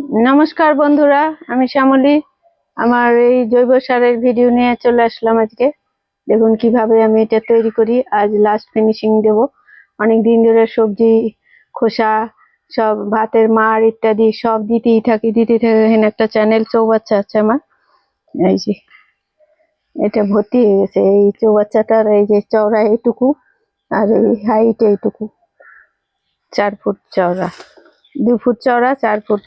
নমস্কার বন্ধুরা, আমি শ্যামলী। আমার এই জৈব সারের ভিডিও নিয়ে চলে আসলাম আজকে। দেখুন কিভাবে আমি এটা তৈরি করি। আজ লাস্ট ফিনিশিং দেব। অনেক দিন ধরে সবজি খোসা সব ভাতের মাড় ইত্যাদি সব দিতে থাকি। এখানে একটা চ্যানেল চৌবাচ্চা আছে আমার। এই যে এটা ভর্তি হয়ে গেছে। এই চৌবাচ্চাটার এই যে চওড়া এইটুকু আর এই হাইট এইটুকু, 4 ফুট চওড়া, 2 ফুট চওড়া, 4 ফুট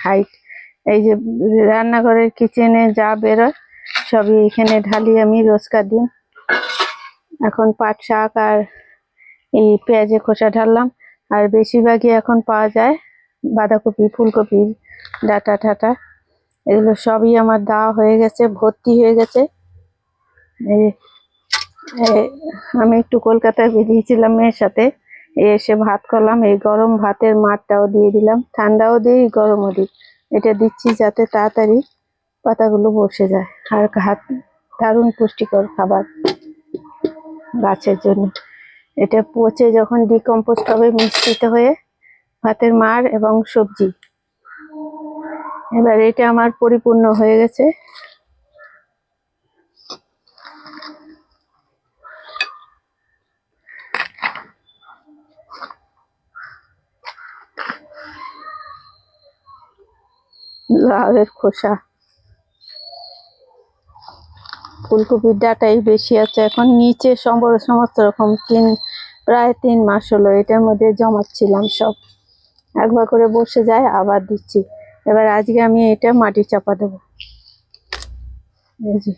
হাইট। এই যে রান্নাঘরের কিচেনে যা বেরোয় সবই এখানে ঢালি আমি রোজকার দিন। এখন পাট শাক আর এই পেঁয়াজের খোসা ঢাললাম। আর বেশিরভাগই এখন পাওয়া যায় বাঁধাকপি, ফুলকপি, ডাঁটা ঠাটা, এগুলো সবই আমার দেওয়া হয়ে গেছে, ভর্তি হয়ে গেছে। আমি একটু কলকাতায় বেরিয়েছিলাম মেয়ের সাথে, এসে ভাত করলাম। এই গরম ভাতের মাঠটাও দিয়ে দিলাম, ঠান্ডাও দিই গরমও দিই। এটা দিচ্ছি যাতে তাড়াতাড়ি পাতাগুলো বসে যায়। আর দারুণ পুষ্টিকর খাবার গাছের জন্য। এটা পচে যখন ডিকম্পোস্ট হবে মিশ্রিত হয়ে ভাতের মাড় এবং সবজি। এবার এটা আমার পরিপূর্ণ হয়ে গেছে। লাউয়ের খোসা, ফুলকপির ডাঁটাই বেশি আছে এখন নিচে, সমস্ত রকম। প্রায় 3 মাস হলো এটার মধ্যে জমাচ্ছিলাম সব। একবার করে বসে যায়, আবার দিচ্ছি। এবার আজকে আমি এটা মাটি চাপা দেবো। এই যে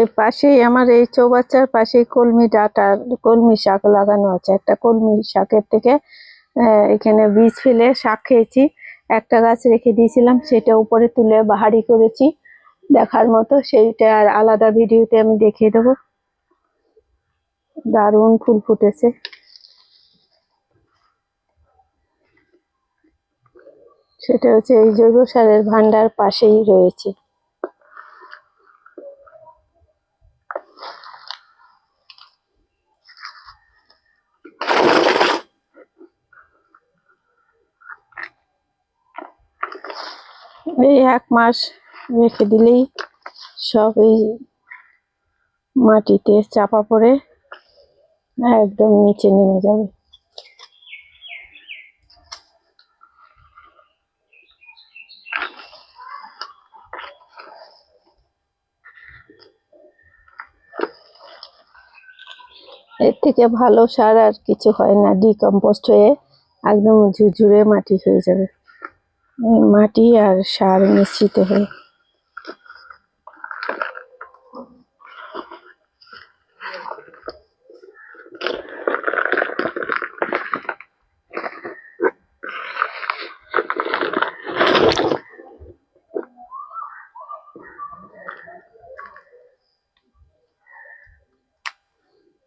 এর পাশেই আমার এই চৌবাচ্চার পাশেই কলমি শাক লাগানো আছে। একটা কলমি শাকের থেকে এখানে বীজ ফেলে শাক খেয়েছি। একটা গাছ রেখে দিয়েছিলাম, সেটা উপরে তুলে বাহারি করেছি দেখার মতো। সেইটা আর আলাদা ভিডিওতে আমি দেখিয়ে দেবো। দারুণ ফুল ফুটেছে। সেটা হচ্ছে এই জৈব সারের ভান্ডার পাশেই রয়েছে। এই 1 মাস রেখে দিলেই সব এই মাটিতে চাপা পড়ে একদম নিচে নেমে যাবে। এর থেকে ভালো সার আর কিছু হয় না। ডিকম্পোস্ট হয়ে একদম ঝুরঝুরে মাটি হয়ে যাবে, মাটি আর সার মিশ্রিত হয়ে।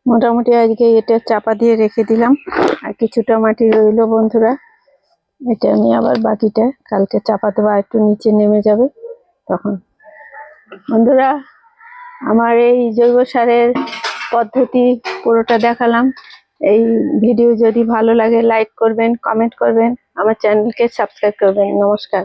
মোটামুটি আজকে এটা চাপা দিয়ে রেখে দিলাম, আর কিছুটা মাটি রইলো বন্ধুরা। এটা আমি আবার বাকিটা কালকে চাপা দেবো, আর একটু নিচে নেমে যাবে তখন। বন্ধুরা, আমার এই জৈব সারের পদ্ধতি পুরোটা দেখালাম। এই ভিডিও যদি ভালো লাগে লাইক করবেন, কমেন্ট করবেন, আমার চ্যানেলকে সাবস্ক্রাইব করবেন। নমস্কার।